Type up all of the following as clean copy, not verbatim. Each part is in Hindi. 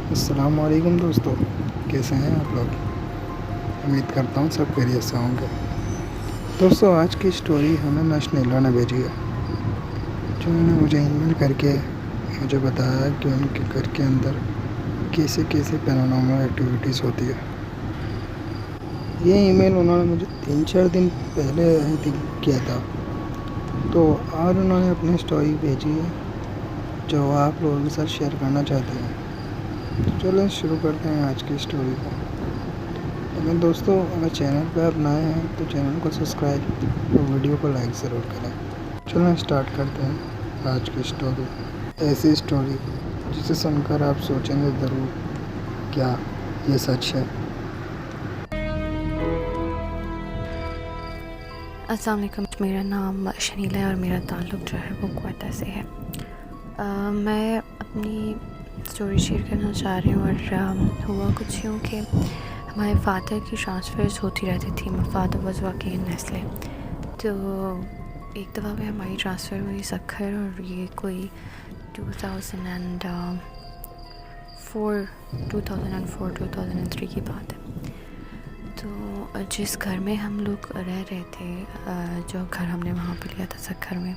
अस्सलाम वालेकुम दोस्तों, कैसे हैं आप लोग। उम्मीद करता हूँ सब खैरियत से होंगे। दोस्तों, आज की स्टोरी हमें नशनीला ने भेजी है, जिन्होंने मुझे ईमेल करके मुझे बताया कि उनके घर के अंदर कैसे कैसे पैरानॉर्मल एक्टिविटीज़ होती है। ये ईमेल उन्होंने मुझे 3-4 दिन पहले आई थिंक किया था, तो आज उन्होंने अपनी स्टोरी भेजी है जो आप लोगों के साथ शेयर करना चाहते हैं। तो चलो शुरू करते हैं आज की स्टोरी को। लेकिन दोस्तों, अगर चैनल पर आप नए हैं तो चैनल को सब्सक्राइब और वीडियो को लाइक ज़रूर करें। चलो स्टार्ट करते हैं आज की स्टोरी। ऐसी स्टोरी जिसे सुनकर आप सोचेंगे ज़रूर, क्या ये सच है। अस्सलाम वालेकुम। मेरा नाम शनीला है और मेरा ताल्लुक़ जो है वो क्वेटा से है। मैं अपनी स्टोरी शेयर करना चाह रही हूँ। और हुआ कुछ यूँ कि हमारे फादर की ट्रांसफ़र्स होती रहती थी। My father was working in Nestle. तो एक दफ़ा पे हमारी ट्रांसफ़र हुई सक्खर, और ये कोई 2004-2003 की बात है। तो जिस घर में हम लोग रह रहे थे, जो घर हमने वहाँ पे लिया था सक्खर में,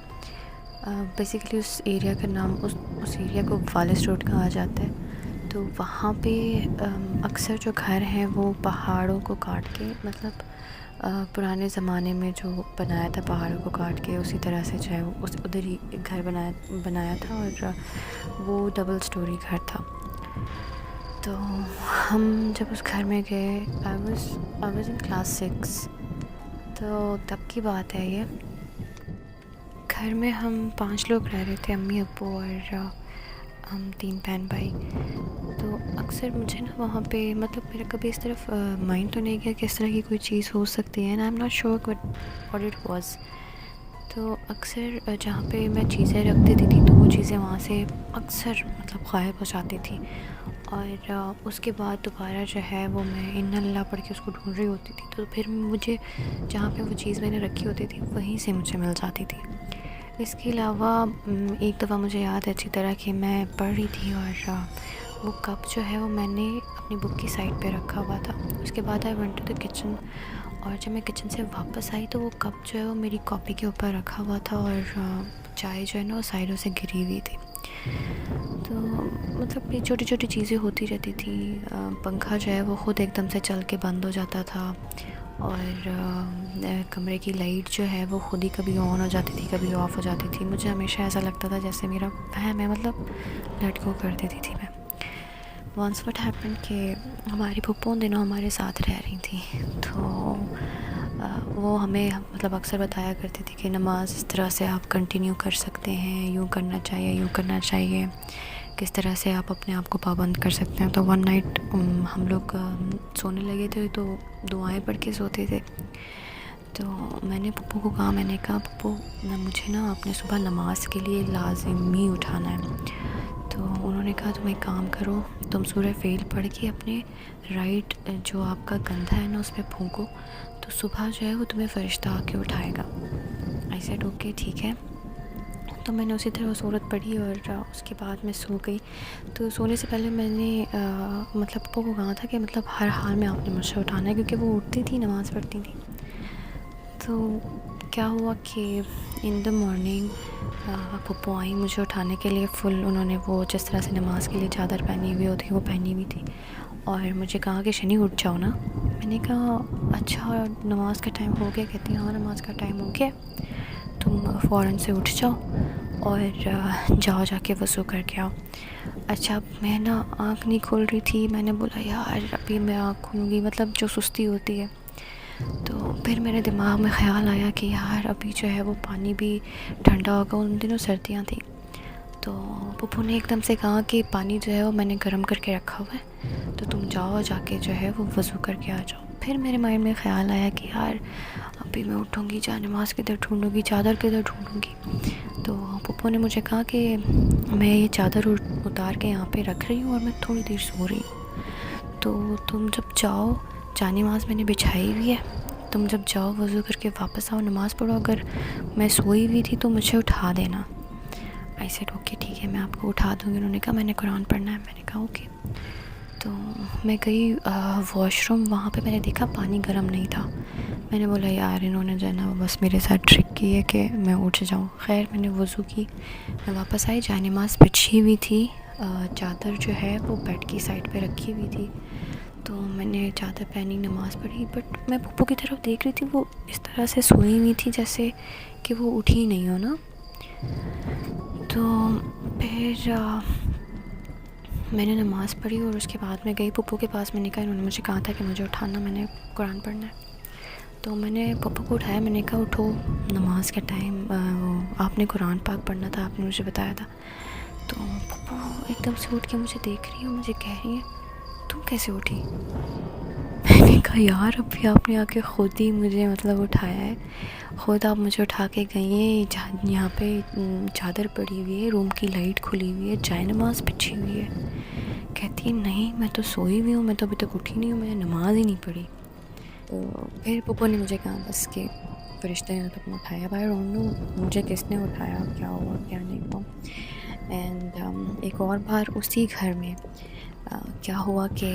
बेसिकली उस एरिया का नाम उस एरिया को वालिस रोड कहा जाता है। तो वहाँ पे अक्सर जो घर हैं वो पहाड़ों को काट के, मतलब पुराने ज़माने में जो बनाया था पहाड़ों को काट के, उसी तरह से जो है वो उधर ही एक घर बनाया था, और वो डबल स्टोरी घर था। तो हम जब उस घर में गए, आई वाज इन क्लास 6, तो तब की बात है ये। घर में हम 5 लोग रह रहे थे, अम्मी अब्बू और हम 3 बहन भाई। तो अक्सर मुझे ना वहाँ पे, मतलब मेरा कभी इस तरफ माइंड तो नहीं गया कि इस तरह की कोई चीज़ हो सकती है, and I am not sure what it was. तो अक्सर जहाँ पे मैं चीज़ें रख देती थी तो वो चीज़ें वहाँ से अक्सर मतलब गायब हो जाती थी। और उसके बाद दोबारा जो है वो मैं इन्ना अल्लाह पढ़ के उसको ढूंढ रही होती थी, तो फिर मुझे जहाँ पे वो चीज़ मैंने रखी होती थी वहीं से मुझे मिल जाती थी। इसके अलावा एक दफ़ा मुझे याद है अच्छी तरह कि मैं पढ़ रही थी, और वो कप जो है वो मैंने अपनी बुक की साइड पे रखा हुआ था। उसके बाद I went to the kitchen, और जब मैं किचन से वापस आई तो वो कप जो है वो मेरी कॉपी के ऊपर रखा हुआ था, और चाय जो है ना वो साइडों से गिरी हुई थी। तो मतलब ये छोटी छोटी चीज़ें होती रहती थी। पंखा जो है वो ख़ुद एकदम से चल के बंद हो जाता था, और कमरे की लाइट जो है वो ख़ुद ही कभी ऑन हो जाती थी, कभी ऑफ़ हो जाती थी। मुझे हमेशा ऐसा लगता था जैसे मेरा वहम है, मतलब लेट गो कर देती थी मैं। वंस व्हाट हैपेंड कि हमारी फूफो उन दिनों हमारे साथ रह रही थी, तो वो हमें मतलब अक्सर बताया करती थी कि नमाज़ इस तरह से आप कंटिन्यू कर सकते हैं, यूँ करना चाहिए, यूँ करना चाहिए, किस तरह से आप अपने आप को पाबंद कर सकते हैं। तो वन नाइट हम लोग सोने लगे थे तो दुआएं पढ़ के सोते थे। तो मैंने पप्पू को कहा, मैंने कहा पप्पू मुझे ना अपने सुबह नमाज के लिए लाजिमी उठाना है। तो उन्होंने कहा तुम एक काम करो, तुम सूरह फ़ेल पढ़ के अपने राइट जो आपका कंधा है ना उस पर फूंको, तो सुबह जो है वो तुम्हें फ़रिश्ता आके उठाएगा। आई सेड ओके ठीक है। तो मैंने उसी तरह सूरत पढ़ी, और उसके बाद मैं सो गई। तो सोने से पहले मैंने मतलब पप्पू को कहा था कि मतलब हर हाल में आपने मुझे उठाना है, क्योंकि वो उठती थी, नमाज़ पढ़ती थी। तो क्या हुआ कि इन द मॉर्निंग पप्पू आई मुझे उठाने के लिए। फुल उन्होंने वो जिस तरह से नमाज़ के लिए चादर पहनी हुई होती है वो पहनी हुई थी, और मुझे कहा कि शनी उठ जाओ ना। मैंने कहा अच्छा नमाज़ का टाइम हो गया। कहती हाँ नमाज़ का टाइम हो गया, तुम फ़ौरन से उठ जाओ और जाओ जाके वज़ू करके आओ। अच्छा मैं ना आँख नहीं खोल रही थी, मैंने बोला यार अभी मैं आँख खोलूँगी, मतलब जो सुस्ती होती है। तो फिर मेरे दिमाग में ख़्याल आया कि यार अभी जो है वो पानी भी ठंडा होगा, उन दिनों सर्दियाँ थी। तो पप्पू ने एकदम से कहा कि पानी जो है वो मैंने गर्म करके रखा हुआ है, तो तुम जाओ जाके जो है वो वज़ू करके आ जाओ। फिर मेरे माइंड में ख़्याल आया कि यार अभी मैं उठूँगी, जा नमाज़ किधर ढूँढूँगी, चादर किधर ढूँढूँगी। तो पप्पू ने मुझे कहा कि मैं ये चादर उतार के यहाँ पे रख रही हूँ और मैं थोड़ी देर सो रही हूँ, तो तुम जब जाओ, जा नमाज़ मैंने बिछाई हुई है, तुम जब जाओ वज़ू करके वापस आओ, नमाज़ पढ़ो, अगर मैं सोई हुई थी तो मुझे उठा देना। आई सेड ओके ठीक है, मैं आपको उठा दूँगी। उन्होंने कहा मैंने कुरान पढ़ना है। मैंने कहा ओके। तो मैं गई वॉशरूम, वहाँ पे मैंने देखा पानी गर्म नहीं था। मैंने बोला यार इन्होंने जो है ना बस मेरे साथ ट्रिक की है कि मैं उठ जाऊँ। खैर मैंने वज़ू की, मैं वापस आई, जाए नमाज़ बिछी हुई थी, चादर जो है वो बेड की साइड पे रखी हुई थी। तो मैंने चादर पहनी, नमाज़ पढ़ी, बट मैं पप्पू की तरफ देख रही थी, वो इस तरह से सोई हुई थी जैसे कि वो उठी नहीं हो ना। तो फिर मैंने नमाज़ पढ़ी और उसके बाद मैं गई पप्पू के पास। मैंने कहा इन्होंने मुझे कहा था कि मुझे उठाना, मैंने कुरान पढ़ना है। तो मैंने पप्पू को उठाया, मैंने कहा उठो, नमाज के टाइम आपने कुरान पाक पढ़ना था, आपने मुझे बताया था। तो पप्पू एकदम से उठ के मुझे देख रही है और मुझे कह रही है तुम कैसे उठी? मैंने कहा यार अभी आपने आके ख़ुद ही मुझे मतलब उठाया है, ख़ुद आप मुझे उठा के गई हैं, यहाँ पे चादर पड़ी हुई है, रूम की लाइट खुली हुई है, जाए नमाज़ बिछी हुई है। कहती है नहीं मैं तो सोई हुई हूँ, मैं तो अभी तक उठी नहीं हूँ, मैंने नमाज ही नहीं पढ़ी। तो फिर पप्पू ने मुझे कहा बस कि फरिश्ते ने तो उठाया। भाई डोंट नो मुझे किसने उठाया, क्या हुआ क्या नहीं हुआ। एंड एक और बार उसी घर में क्या हुआ कि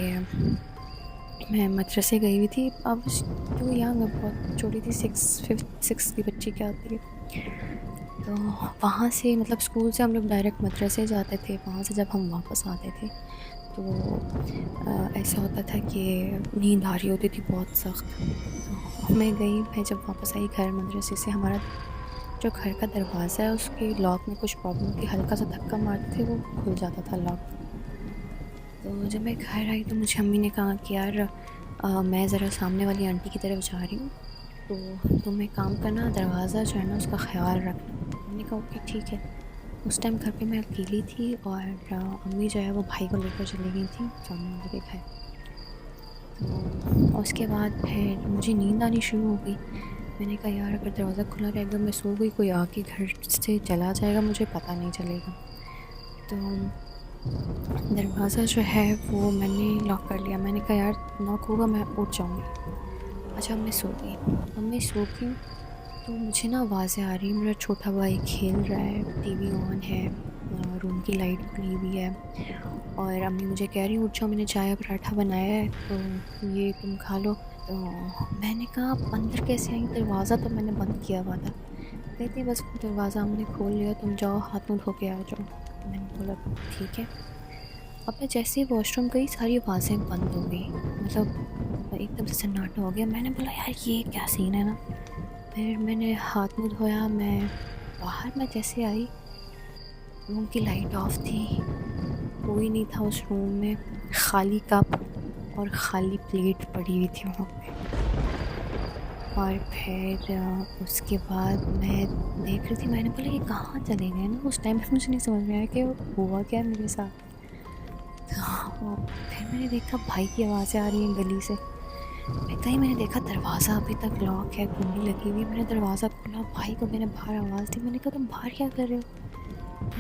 मैं मदरसे गई हुई थी। अब तो यंग बहुत छोटी थी, 6 की बच्ची क्या होती है। तो वहाँ से मतलब स्कूल से हम लोग डायरेक्ट मदरसे जाते थे। वहाँ से जब हम वापस आते थे तो ऐसा होता था कि नींद आ रही होती थी बहुत सख्त। तो मैं जब वापस आई घर मदरसे से, हमारा जो घर का दरवाज़ा है उसके लॉक में कुछ प्रॉब्लम थी, हल्का सा धक्का मारते थे वो खुल जाता था लॉक। तो जब मैं घर आई तो मुझे अम्मी ने कहा कि यार मैं ज़रा सामने वाली आंटी की तरफ जा रही हूँ, तो तुम एक काम करना, दरवाज़ा जो है ना उसका ख्याल रखना। मैंने कहा ओके ठीक है। उस टाइम घर पे मैं अकेली थी और अम्मी जो है वो भाई को लेकर चली गई थी सामने वाले के घर। तो उसके बाद फिर मुझे नींद आनी शुरू हो गई। मैंने कहा यार अगर दरवाज़ा खुला रहेगा, मैं सो गई, कोई आके घर से चला जाएगा, मुझे पता नहीं चलेगा। तो दरवाज़ा जो है वो मैंने लॉक कर लिया। मैंने कहा यार लॉक होगा मैं उठ जाऊँगी। अच्छा मैं सो गई। अब मैं सो गई तो मुझे ना आवाज़ें आ रही हैं, मेरा छोटा भाई खेल रहा है, टीवी ऑन है, रूम की लाइट खुली हुई है और अम्मी मुझे कह रही उठ जाओ, मैंने चाय पराठा बनाया है तो ये तुम खा लो। तो मैंने कहा आप अंदर कैसे आई? दरवाज़ा तो मैंने बंद किया हुआ था। कहती बस दरवाज़ा हमने खोल लिया, तुम जाओ हाथ मुँह धो के आ जाओ। मैंने बोला ठीक है। अब मैं जैसे ही वॉशरूम गई सारी आवाज़ें बंद हो गई, मतलब एकदम से सन्नाटा हो गया। मैंने बोला यार ये क्या सीन है ना। फिर मैंने हाथ मुँह धोया, मैं जैसे आई रूम की लाइट ऑफ थी, कोई नहीं था उस रूम में, खाली कप और ख़ाली प्लेट पड़ी हुई थी वहाँ पे। और फिर उसके बाद मैं देख रही थी, मैंने बोला ये कहाँ चले गए ना। उस टाइम पे मुझे नहीं समझ में आया कि हुआ क्या है मेरे साथ। तो फिर मैंने देखा भाई की आवाज़ें आ रही हैं गली से। मैंने देखा दरवाज़ा अभी तक लॉक है, कुंडी लगी हुई है। मैंने दरवाज़ा खोला, भाई को मैंने बाहर आवाज़ दी। मैंने कहा तुम बाहर क्या कर रहे हो?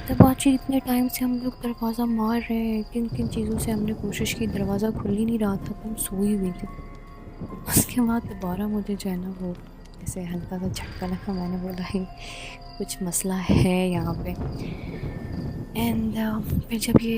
तब बातचीत इतने टाइम से हम लोग दरवाज़ा मार रहे हैं, किन किन चीज़ों से हमने कोशिश की, दरवाज़ा खुल ही नहीं रहा था, तुम सोई हुई थी। उसके बाद दोबारा मुझे जो है ना वो ऐसे हल्का सा झटका लगा। मैंने बोला ही कुछ मसला है यहाँ पे। एंड फिर जब ये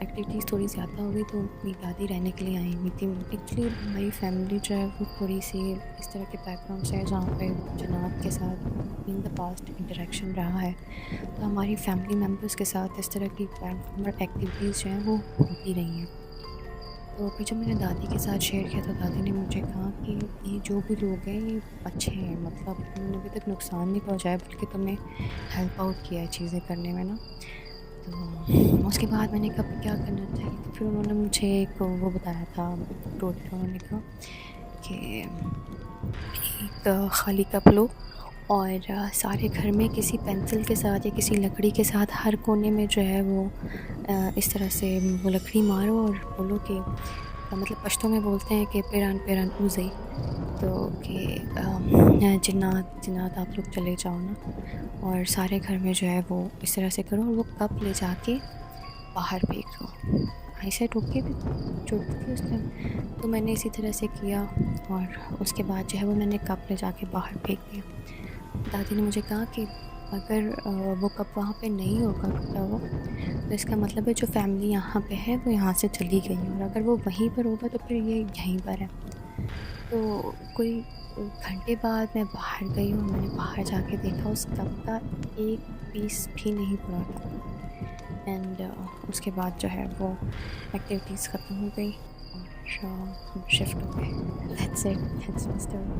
एक्टिविटीज़ थोड़ी ज़्यादा हो गई तो मेरी दादी रहने के लिए आई हुई थी। एक्चुअली हमारी फैमिली जो है वो थोड़ी सी इस तरह के बैकग्राउंड से है जहाँ पे जनाब के साथ इन द पास्ट इंटरेक्शन रहा है, तो हमारी फैमिली मेम्बर्स के साथ इस तरह की एक्टिविटीज़ जो हैं वो होती रही हैं। तो फिर जब मैंने दादी के साथ शेयर किया तो दादी ने मुझे कहा कि ये जो भी लोग हैं ये अच्छे हैं, मतलब उन्होंने अभी तक नुकसान नहीं पहुंचाया बल्कि तुम्हें हेल्प आउट किया है चीज़ें करने में ना। तो उसके बाद मैंने कहा क्या करना चाहिए, तो फिर उन्होंने मुझे एक वो बताया था टोटका। उन्होंने कहा कि एक खाली कप लो और सारे घर में किसी पेंसिल के साथ या किसी लकड़ी के साथ हर कोने में जो है वो इस तरह से वो लकड़ी मारो और बोलो कि मतलब पश्तो में बोलते हैं कि पेरान पेरान ऊज़ई, तो कि जिन्नात आप लोग चले जाओ ना। और सारे घर में जो है वो इस तरह से करो और वो कप ले जाके बाहर फेंक दो। आई सेड ओके, भी छोटी थी उस टाइम, तो मैंने इसी तरह से किया और उसके बाद जो है वो मैंने कप ले जाके बाहर फेंक दिया। दादी ने मुझे कहा कि अगर वो कप वहाँ पे नहीं होगा टूटा हुआ, तो इसका मतलब है जो फैमिली यहाँ पे है वो यहाँ से चली गई है, और अगर वो वहीं पर होगा तो फिर ये यहीं पर है। तो कोई घंटे बाद मैं बाहर गई और मैंने बाहर जाके देखा उस कप का एक पीस भी नहीं पड़ा था। एंड उसके बाद जो है वो एक्टिविटीज़ ख़त्म हो गई और हम शिफ्ट हो गए। That's it, that's my story.